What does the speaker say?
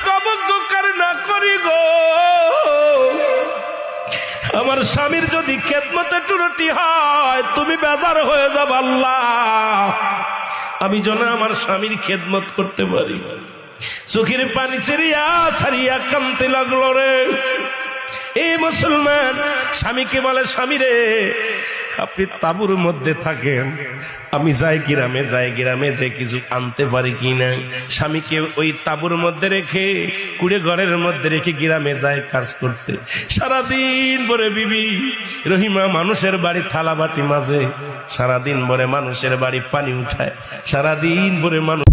স্বামীকে অবজ্ঞার না করি গো, আমার স্বামীর যদি খেদমতে ত্রুটি হয় তুমি বেজার হয়ে যাবে আল্লাহ, আমি যেন আমার স্বামীর খেদমত করতে পারি। চোখের পানি ছেড়িয়া ছাড়িয়া কাঁদতে লাগলো রে। এই মুসলমান স্বামীকে বলে, স্বামী রে আপনি তাঁবুর মধ্যে থাকেন, আমি যাই গ্রামে যে কিছু আনতে পারি কিনা। স্বামীকে ওই তাঁবুর মধ্যে রেখে কুড়ে ঘরের মধ্যে রেখে গ্রামে যায় কাজ করতে। সারাদিন ভরে বিবি রহিমা মানুষের বাড়ি থালা বাটি মাঝে, সারাদিন ভরে মানুষের বাড়ি পানি উঠায়, সারাদিন ভরে মানুষ